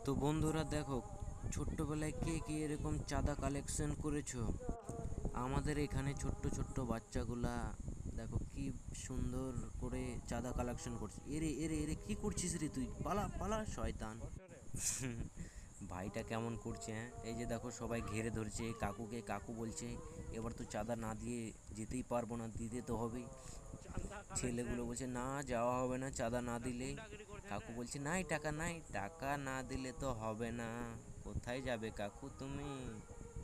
তো বন্ধুরা দেখো, ছোট্টবেলায় কে কে এরকম চাঁদা কালেকশন করেছো? আমাদের এখানে ছোট্ট ছোট্ট বাচ্চাগুলা দেখো কি সুন্দর করে চাঁদা কালেকশন করছে। এরে এরে এরে কি করছিস রে তুই? পালা পালা শয়তান! ভাইটা কেমন করছে, হ্যাঁ? এই যে দেখো সবাই ঘিরে ধরছে কাকুকে। কাকু বলছে এবার তো চাঁদা না দিয়ে যেতেই পারবো না, দিতে তো হবেই। ছেলেগুলো বলছে না, যাওয়া হবে না চাঁদা না দিলে। কাকু বলছে নাই, টাকা নাই, টাকা না দিলে তো হবে না। কোথায় যাবে কাকু তুমি?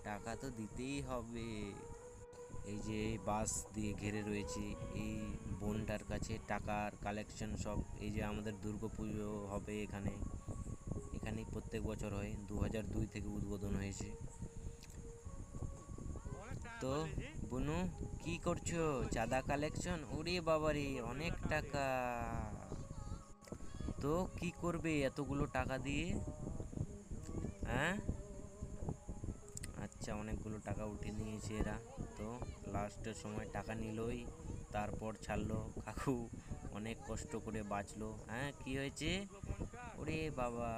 টাকা তো দিতেই হবে। এই যে এই বাস দিয়ে ঘিরে রয়েছে এই বনটার কাছে টাকার কালেকশন সব। এই যে আমাদের দুর্গাপুজো হবে এখানে, এখানেই প্রত্যেক বছর হয়। 2002 থেকে উদ্বোধন হয়েছে। তো বুনু, কি করছো? চাঁদা কালেকশন? ওরে বাবারে, অনেক টাকা! তো কি করবে এতগুলো টাকা দিয়ে? হ্যাঁ, আচ্ছা, অনেকগুলো টাকা উঠে নিয়েছে এরা। তো লাস্টের সময় টাকা নিলই, তারপর ছাড়লো। কাকু অনেক কষ্ট করে বাঁচলো। হ্যাঁ, কি হয়েছে? ওরে বাবা,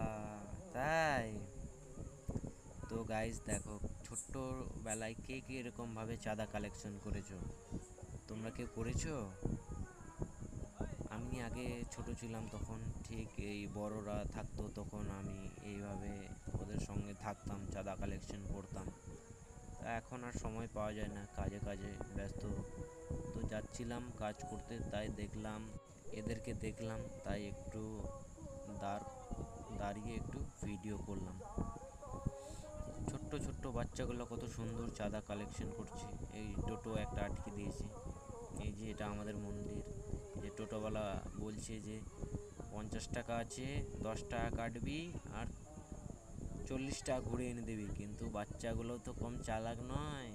তাই? তো গাইস দেখো, ছোট্টবেলায় কে কে এরকমভাবে চাঁদা কালেকশন করেছো? তোমরা কেউ করেছো? আমি আগে ছোট ছিলাম তখন ঠিক এই বড়রা থাকতো তখন আমি এইভাবে ওদের সঙ্গে থাকতাম, চাঁদা কালেকশন করতাম। তা এখন আর সময় পাওয়া যায় না, কাজে কাজে ব্যস্ত। তো যাচ্ছিলাম কাজ করতে, তাই দেখলাম, এদেরকে দেখলাম, তাই একটু দাঁড় দাঁড়িয়ে একটু ভিডিও করলাম। ছোট্ট ছোট্ট বাচ্চাগুলো কত সুন্দর চাঁদা কালেকশন করছে। এই টোটো একটা আটকে দিয়েছে। এই যে এটা আমাদের মন্দির। এই যে টোটোওয়ালা বলছে যে 50 টাকা আছে, 10 টাকা কাটবি আর 40 টাকা ঘুরে এনে দিবি। কিন্তু বাচ্চাগুলো তো কম চালাক নয়,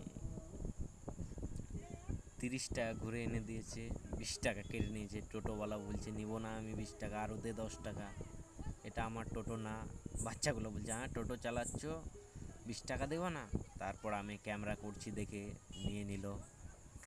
30 টাকা ঘুরে এনে দিয়েছে, 20 টাকা কেটে নিয়েছে। টোটোওয়ালা বলছে নিব না আমি 20 টাকা, আরও দে 10 টাকা। এটা আমার টোটো না। বাচ্চাগুলো বলছে হ্যাঁ টোটো চালাচ্ছ, 20 টাকা দেবো না? তারপর আমি ক্যামেরা করছি দেখে নিয়ে নিল।